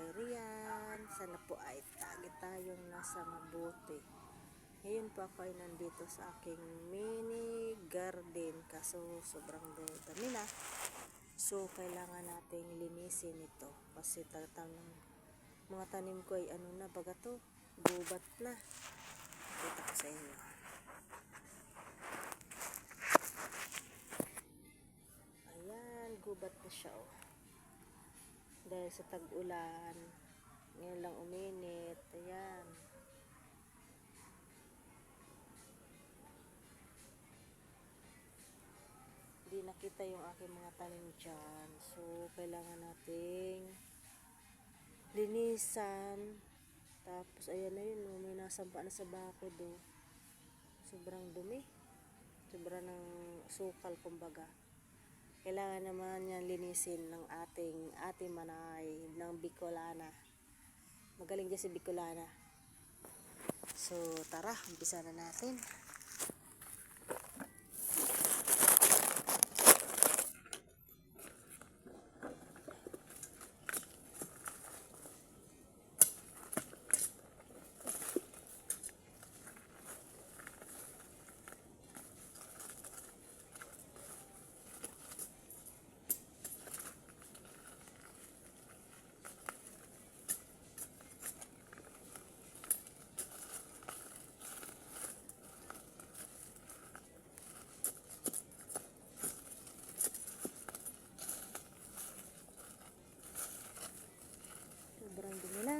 kay Rian. Sana po ay lagi tayong nasa mabuti. Ngayon po ako ay nandito sa aking mini garden. Kaso sobrang dami na. So kailangan nating linisin ito. Kasi mga tanim ko ay ano na, baga to, gubat na. Kita ko sa inyo. Ayan, gubat na siya oh. Dahil sa tag-ulan, ngayon lang uminit. Ayan. Hindi nakita yung aking mga tanim dyan. So, kailangan nating linisan. Tapos, ayan na yun. May nasampa na sa bako do. Sobrang dumi. Sobrang ng sukal, kumbaga. Kailangan naman yan linisin ng ating manay ng Bicolana. Magaling dyan si Bicolana. So, tara, umpisa na natin. Sobrang dumi na.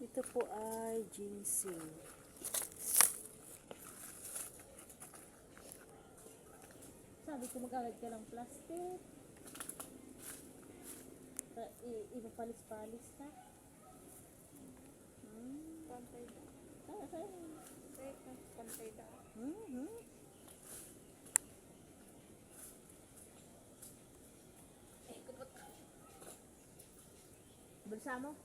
Ito po ay ginseng. Sabi ko mag-agad ka ng plastic. Ipapalis-palis ka. Pantay daw. Pantay daw. Bulsa mo?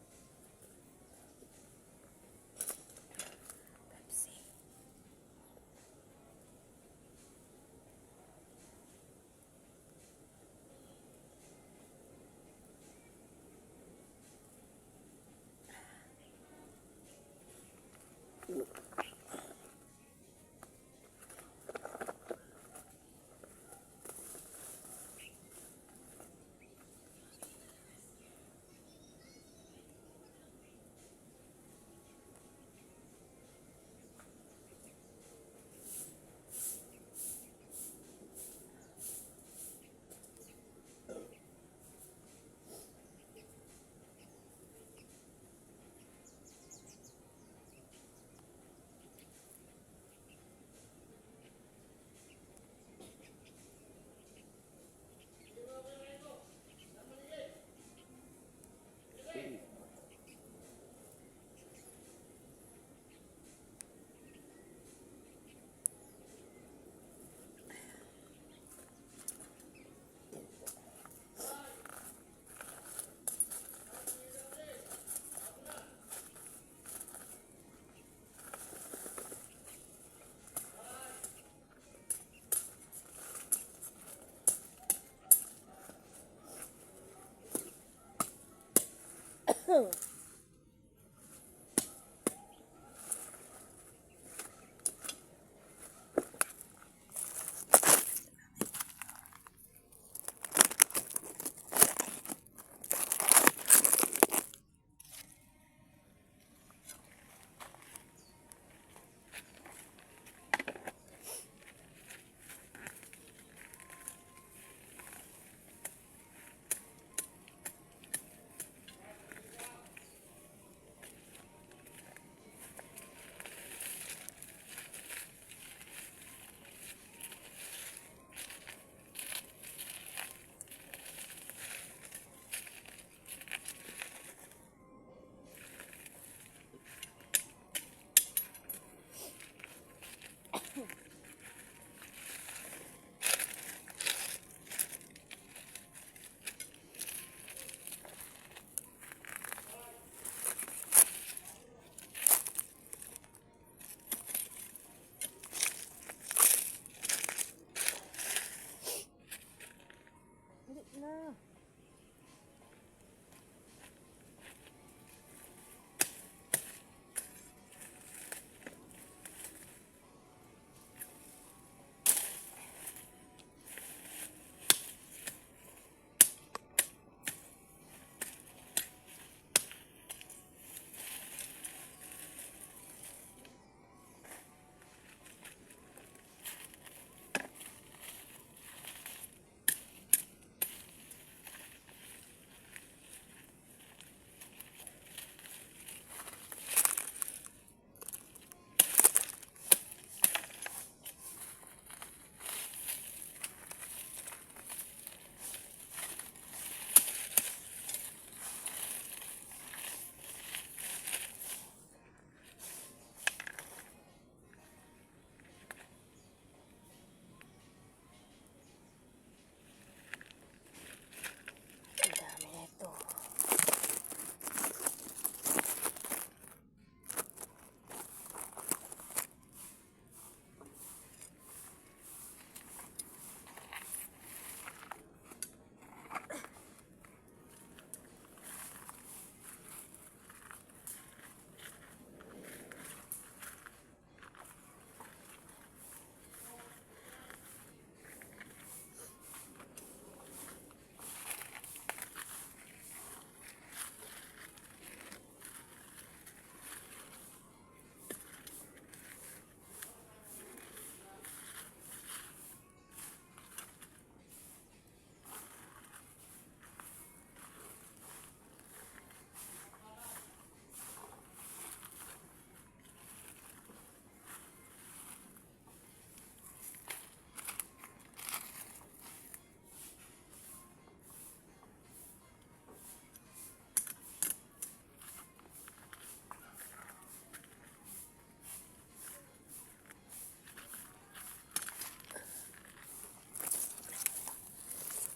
Huh. Hindi na. Ang dami nito.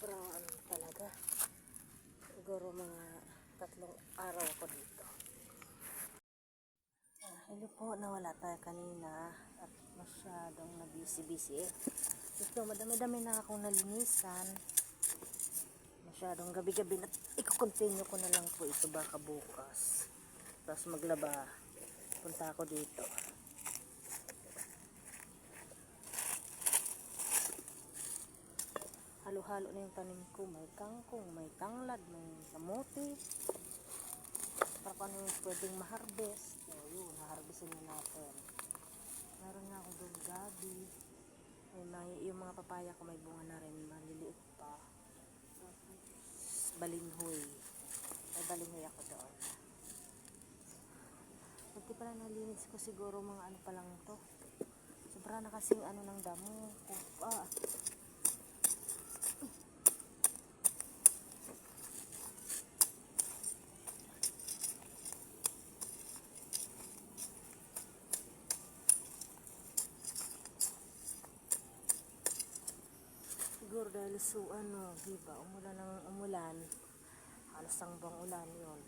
Sobrang talaga. Siguro mga 3 araw ako dito. Hello po, nawala tayo kanina at masyadong nabisi-busy. Ito, madami-dami na akong nalinisan. Masyadong gabi-gabi na. I-continue ko na lang po ito baka bukas. Tapos maglaba. Punta ako dito. Halo-halo na yung tanim ko. May kangkong, may tanglad, may kamote. Para kung ano yung pwedeng ma-harvest. So, yun, na-harvestin na natin. Meron nga ako doon gabi. Yung mga papaya ko may bunga na rin. Maliliit pa. Balinghoy. May balinghoy ako doon. Pagki pala nalinis ko siguro mga ano pa lang to. Sobra na kasing ano ng damo. Siguro dahil diba, umulan ng umulan. Halos ang buong ulan yun.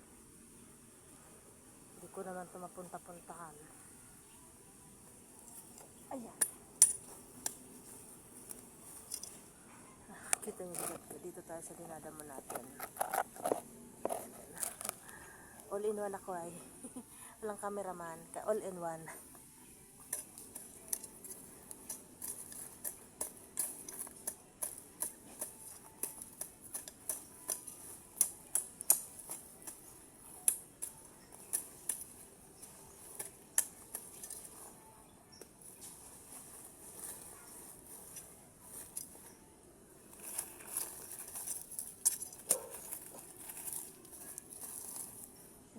Hindi ko naman ito mapunta-puntahan. Ayan. Kita nyo dito tayo sa dinadamo natin. in one ako ay. Walang cameraman, all in one.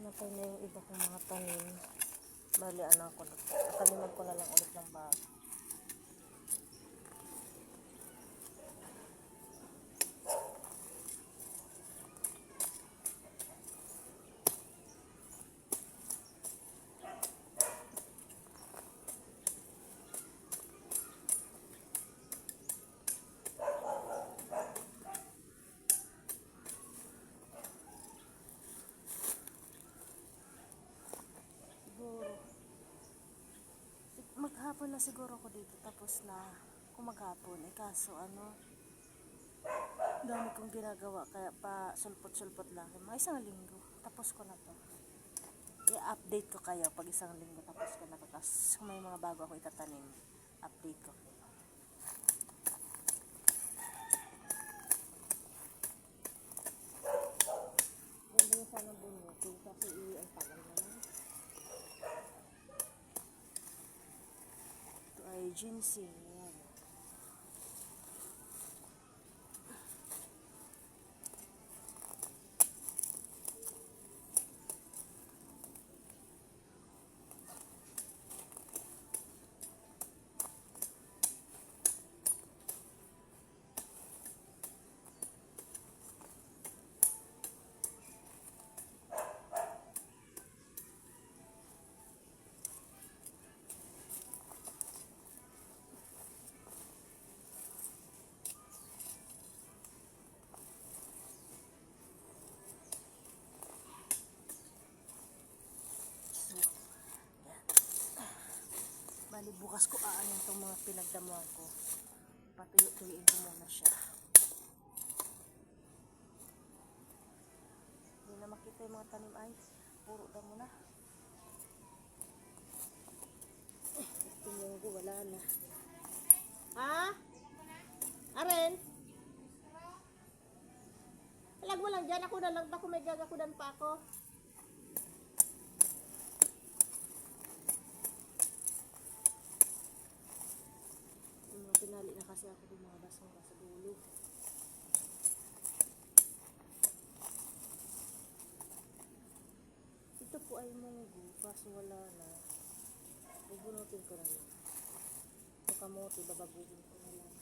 Napay na yung iba kong mga tanim. Bali, ko na. Taniman ko na lang ulit ng bago. Maghapon na siguro ako dito, tapos na kung maghapon kaso dami kong ginagawa kaya pa sulpot-sulpot lang, mga isang linggo tapos ko na to. I-update ko kayo pag isang linggo tapos ko na to, tapos kung may mga bago ako itatanim, update ko. Ganda yung sana bunuti kasi ang tagal naman. Ay, ginseng, yan. Bali, bukas ko aanin itong mga pinagdamuhan ko. Patuyo-tuyuin ko muna siya. Hindi na makita yung mga tanim ay puro damo na. Tingnan ko, wala na. Ha? Aren? Alag mo lang dyan, ako na lang. Bako may gagakudan pa ako. Pinali na kasi ako ng mga basura sa dulo. Ito po ay munggo, kaso wala na. Bubunutin ko na lang. Ito kamote, babagugin ko na lang.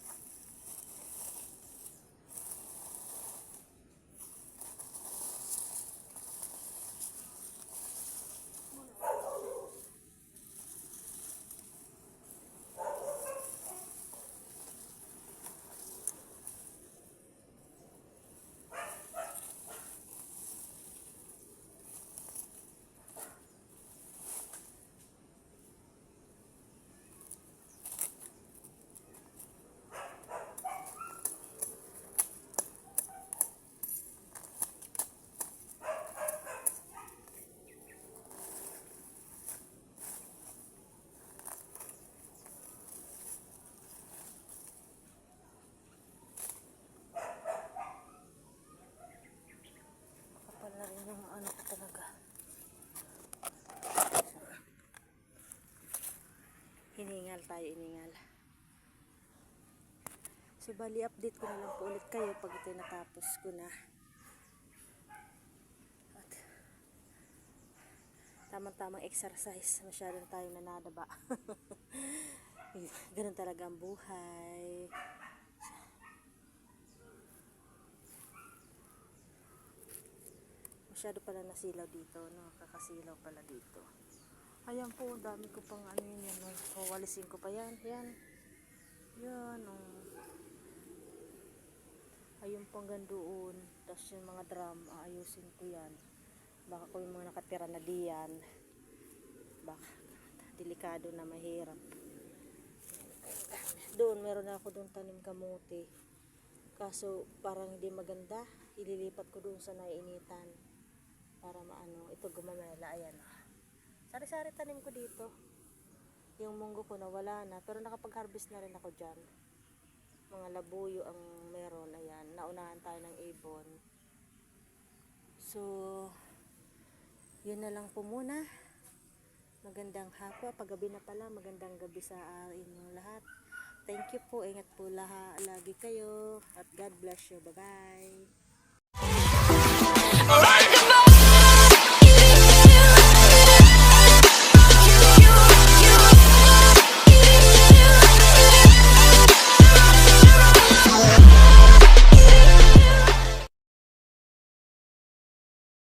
Iningal tayo, iningal. So bali, update ko na lang po ulit kayo pag ito natapos ko na. At tamang-tamang exercise, masyadong tayo nanadaba. Ganun talaga ang buhay. Masyado pala nasilaw dito, no? Kakasilaw pala dito. Ayan po, dami ko pang yun yan. O, walisin ko pa yan. Yan. Yan, ayun pang gandoon. Tapos yung mga drum, aayusin ko yan. Baka ko yung mga nakatira na diyan. Baka, delikado na, mahirap. Doon, meron na ako doon tanim kamote. Kaso, parang hindi maganda. Ililipat ko doon sa naiinitan. para maano, ito gumamela. Ayan. Sari-sari tanim ko dito. Yung munggo ko nawala na, pero nakapag-harvest na rin ako dyan. Mga labuyo ang meron. Ayan, naunahan tayo ng ibon. So, yun na lang po muna. Magandang hapon, paggabi na pala, magandang gabi sa inyong lahat. Thank you po, ingat po lagi kayo, at God bless you. Bye bye.